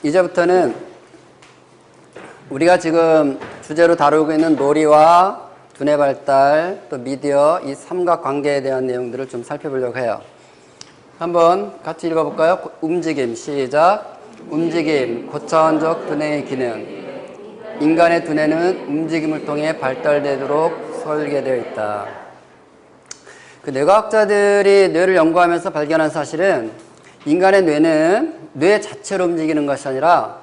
이제부터는 우리가 지금 주제로 다루고 있는 놀이와 두뇌 발달, 또 미디어, 이 삼각관계에 대한 내용들을 좀 살펴보려고 해요. 한번 같이 읽어볼까요? 움직임, 시작. 움직임, 고차원적 두뇌의 기능. 인간의 두뇌는 움직임을 통해 발달되도록 설계되어 있다. 그 뇌과학자들이 뇌를 연구하면서 발견한 사실은 인간의 뇌는 뇌 자체로 움직이는 것이 아니라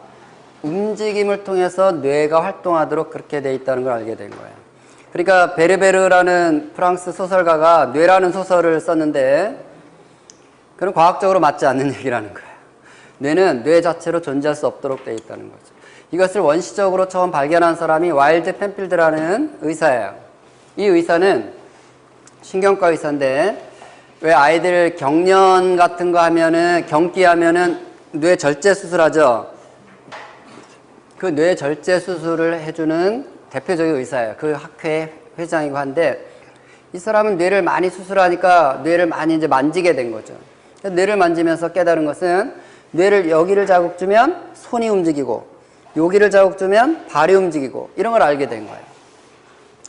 움직임을 통해서 뇌가 활동하도록 그렇게 되어 있다는 걸 알게 된 거예요. 그러니까 베르베르라는 프랑스 소설가가 뇌라는 소설을 썼는데 그건 과학적으로 맞지 않는 얘기라는 거예요. 뇌는 뇌 자체로 존재할 수 없도록 되어 있다는 거죠. 이것을 원시적으로 처음 발견한 사람이 와일드 펜필드라는 의사예요. 이 의사는 신경과 의사인데 왜 아이들 경련 같은 거 하면은 경기 하면은 뇌 절제 수술하죠. 그 뇌 절제 수술을 해주는 대표적인 의사예요. 그 학회 회장이고 한데 이 사람은 뇌를 많이 수술하니까 뇌를 많이 이제 만지게 된 거죠. 뇌를 만지면서 깨달은 것은 뇌를 여기를 자극 주면 손이 움직이고 여기를 자극 주면 발이 움직이고 이런 걸 알게 된 거예요.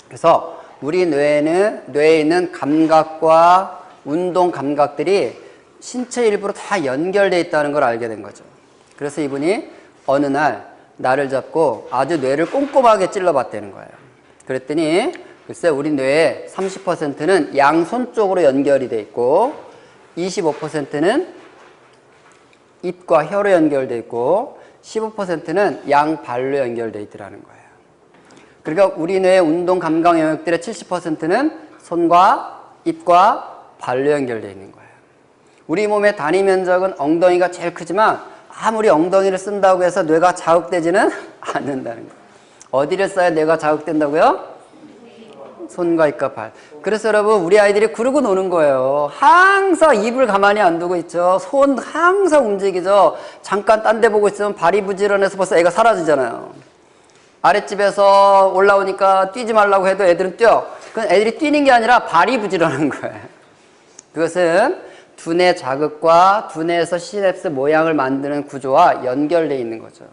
그래서 우리 뇌에 있는 감각과 운동 감각들이 신체 일부로 다 연결되어 있다는 걸 알게 된 거죠. 그래서 이분이 어느 날 나를 잡고 아주 뇌를 꼼꼼하게 찔러봤다는 거예요. 그랬더니 글쎄 우리 뇌의 30%는 양손 쪽으로 연결이 돼 있고 25%는 입과 혀로 연결돼 있고 15%는 양발로 연결돼 있더라는 거예요. 그러니까 우리 뇌의 운동 감각 영역들의 70%는 손과 입과 발로 연결되어 있는 거예요. 우리 몸의 단위 면적은 엉덩이가 제일 크지만 아무리 엉덩이를 쓴다고 해서 뇌가 자극되지는 않는다는 거예요. 어디를 써야 뇌가 자극된다고요? 손과 입과 발. 그래서 여러분 우리 아이들이 그러고 노는 거예요. 항상 입을 가만히 안 두고 있죠. 손 항상 움직이죠. 잠깐 딴 데 보고 있으면 발이 부지런해서 벌써 애가 사라지잖아요. 아랫집에서 올라오니까 뛰지 말라고 해도 애들은 뛰어. 그건 애들이 뛰는 게 아니라 발이 부지런한 거예요. 그것은 두뇌 자극과 두뇌에서 시냅스 모양을 만드는 구조와 연결되어 있는 거죠.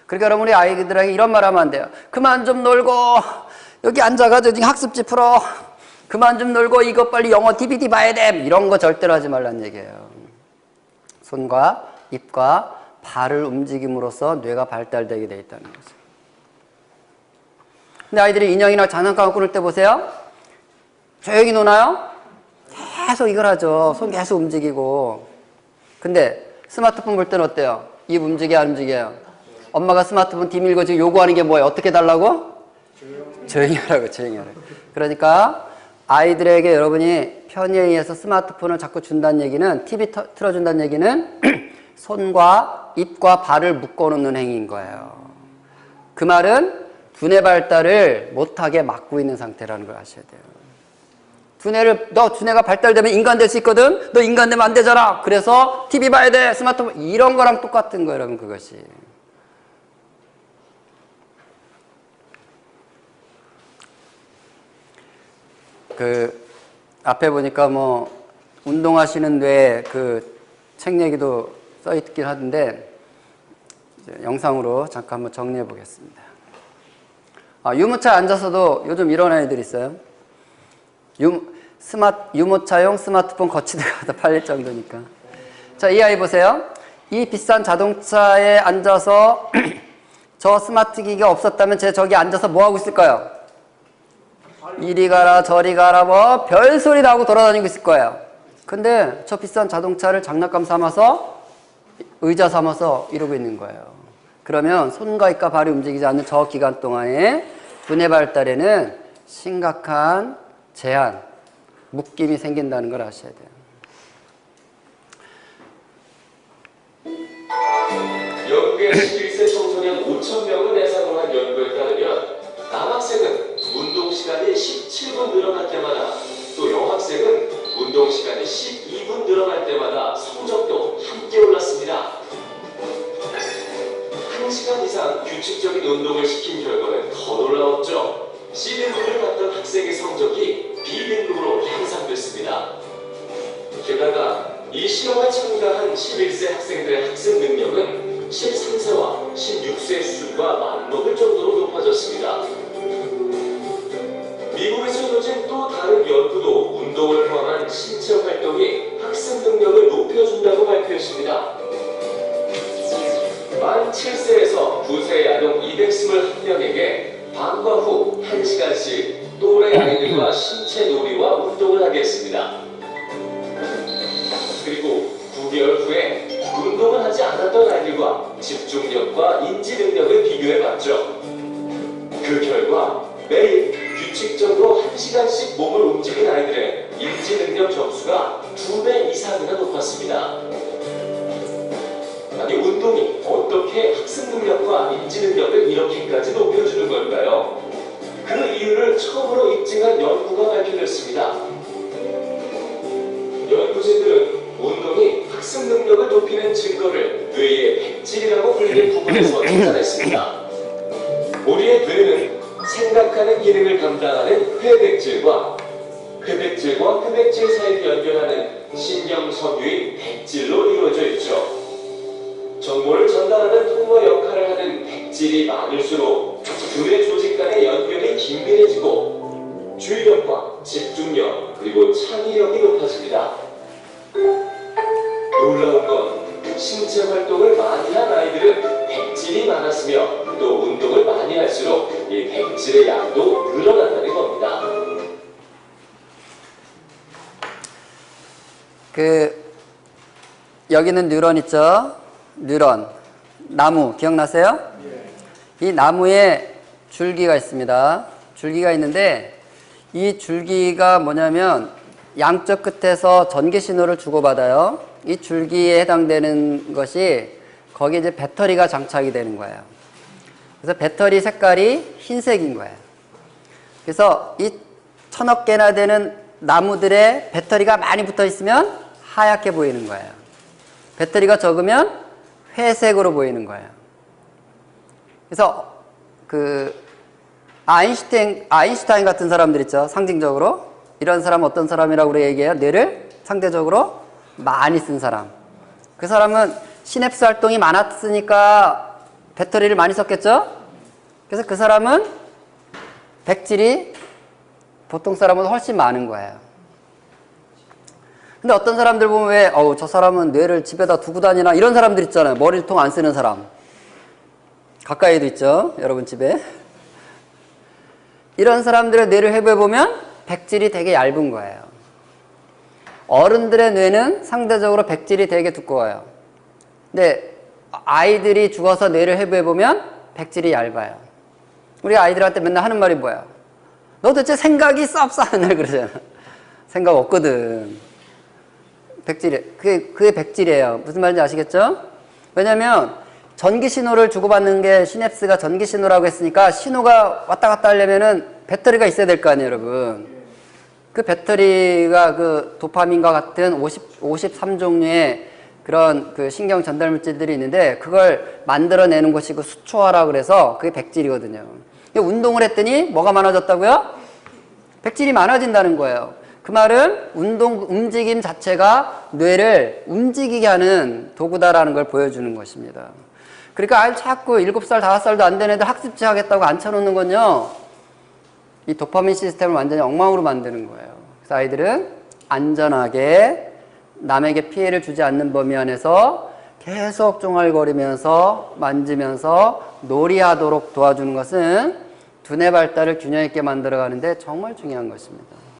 그러니까 여러분 우리 아이들에게 이런 말 하면 안 돼요. 그만 좀 놀고 여기 앉아가지고 학습지 풀어. 그만 좀 놀고 이것 빨리 영어 DVD 봐야 돼. 이런 거 절대로 하지 말란 얘기예요. 손과 입과 발을 움직임으로써 뇌가 발달되게 되어 있다는 거죠. 근데 아이들이 인형이나 장난감 꾸릴 때 보세요. 조용히 노나요? 계속 이걸 하죠. 손 계속 움직이고. 근데 스마트폰 볼 때는 어때요? 입 움직여 안 움직여요? 엄마가 스마트폰 뒤밀고 지금 요구하는 게 뭐예요? 어떻게 달라고? 조용히 하라고, 조용히 하라고. 그러니까 아이들에게 여러분이 편의에 의해서 스마트폰을 자꾸 준다는 얘기는, TV 틀어준다는 얘기는 손과 입과 발을 묶어놓는 행위인 거예요. 그 말은 두뇌 발달을 못하게 막고 있는 상태라는 걸 아셔야 돼요. 너 두뇌가 발달되면 인간 될 수 있거든? 너 인간 되면 안 되잖아! 그래서 TV 봐야 돼! 스마트폰, 이런 거랑 똑같은 거예요, 여러분, 그것이. 앞에 보니까 운동하시는 뇌 책 얘기도 써있긴 하던데, 영상으로 잠깐 한번 정리해 보겠습니다. 유모차에 앉아서도 요즘 이런 애들이 있어요. 유모차용 스마트폰 거치대가 다 팔릴 정도니까. 자, 이 아이 보세요. 이 비싼 자동차에 앉아서 저 스마트 기기가 없었다면 쟤 저기 앉아서 뭐 하고 있을까요? 이리 가라 저리 가라 별소리 나고 돌아다니고 있을 거예요. 근데 저 비싼 자동차를 장난감 삼아서 의자 삼아서 이러고 있는 거예요. 그러면 손과 입과 발이 움직이지 않는 저 기간 동안에 두뇌 발달에는 심각한 제한, 묶임이 생긴다는 걸 아셔야 돼요. 영국의 11세 청소년 5,000명을 대상으로 한 연구에 따르면 남학생은 운동시간이 17분 늘어날 때마다 또 여학생은 운동시간이 12분 늘어날 때마다 성적도 함께 올랐습니다. 1시간 이상 규칙적인 운동을 시킨 결과는 더 놀라웠죠. C등급을 받던 학생의 성적이 B등급으로 향상됐습니다. 게다가 이 실험에 참가한 11세 학생들의 학습 능력은 13세와 16세 수준과 맞먹을 정도로 높아졌습니다. 미국에서 이루어진 또 다른 연구도 운동을 포함한 신체 활동이 학습 능력을 높여준다고 발표했습니다. 만 7세에서 9세의 아동 221명에게 방과 후 1시간씩 또래 아이들과 신체 놀이와 운동을 하게 했습니다. 그리고 9개월 후에 운동을 하지 않았던 아이들과 집중력과 인지 능력을 비교해봤죠. 그 결과 매일 규칙적으로 1시간씩 몸을 움직인 아이들의 인지 능력 점수가 2배 이상이나 높았습니다. 아니, 운동이 어떻게 학습 능력과 인지 능력을 이렇게까지 높여주는 걸까요? 그 이유를 처음으로 입증한 연구가 발표됐습니다. 연구진들은 운동이 학습 능력을 높이는 증거를 뇌의 백질이라고 불리는 부분에서 찾아냈습니다. 우리의 뇌는 생각하는 기능을 담당하는 회백질과 흡액질 사이를 연결하는 신경섬유인 백질로 이루어져 있죠. 정보를 전달하는 통로 역할을 하는 백질이 많을수록 두뇌 조직 간의 연결이 긴밀해지고 주의력과 집중력 그리고 창의력이 높아집니다. 놀라운 건 신체 활동을 많이 한 아이들은 백질이 많았으며 또 운동을 많이 할수록 이 백질의 양도 늘어난다는 겁니다. 여기는 뉴런 있죠? 뉴런. 나무, 기억나세요? 이 나무에 줄기가 있습니다. 줄기가 있는데 이 줄기가 뭐냐면 양쪽 끝에서 전기 신호를 주고받아요. 이 줄기에 해당되는 것이 거기에 이제 배터리가 장착이 되는 거예요. 그래서 배터리 색깔이 흰색인 거예요. 그래서 이 1000억 개나 되는 나무들의 배터리가 많이 붙어 있으면 하얗게 보이는 거예요. 배터리가 적으면 회색으로 보이는 거예요. 그래서 아인슈타인 같은 사람들 있죠. 상징적으로. 이런 사람 어떤 사람이라고 우리 얘기해요? 뇌를 상대적으로 많이 쓴 사람. 그 사람은 시냅스 활동이 많았으니까 배터리를 많이 썼겠죠? 그래서 그 사람은 백질이 보통 사람보다 훨씬 많은 거예요. 근데 어떤 사람들 보면 왜, 저 사람은 뇌를 집에다 두고 다니나? 이런 사람들 있잖아요. 머리를 통 안 쓰는 사람. 가까이도 있죠? 여러분 집에. 이런 사람들의 뇌를 해부해보면 백질이 되게 얇은 거예요. 어른들의 뇌는 상대적으로 백질이 되게 두꺼워요. 근데 아이들이 죽어서 뇌를 해부해보면 백질이 얇아요. 우리 아이들한테 맨날 하는 말이 뭐야? 너 도대체 생각이 쌉싸 맨날 그러잖아. 생각 없거든. 백질이, 그게 백질이에요. 무슨 말인지 아시겠죠? 왜냐면 전기 신호를 주고받는 게 시냅스가 전기 신호라고 했으니까 신호가 왔다 갔다 하려면은 배터리가 있어야 될 거 아니에요, 여러분. 그 배터리가 도파민과 같은 53종류의 그런 신경 전달 물질들이 있는데 그걸 만들어내는 것이 수초화라고 그래서 그게 백질이거든요. 운동을 했더니 뭐가 많아졌다고요? 백질이 많아진다는 거예요. 그 말은 움직임 자체가 뇌를 움직이게 하는 도구다라는 걸 보여주는 것입니다. 그러니까 아이 자꾸 7살, 5살도 안 된 애들 학습지 하겠다고 앉혀놓는 건요. 이 도파민 시스템을 완전히 엉망으로 만드는 거예요. 그래서 아이들은 안전하게 남에게 피해를 주지 않는 범위 안에서 계속 쫑알거리면서 만지면서 놀이하도록 도와주는 것은 두뇌 발달을 균형 있게 만들어가는데 정말 중요한 것입니다.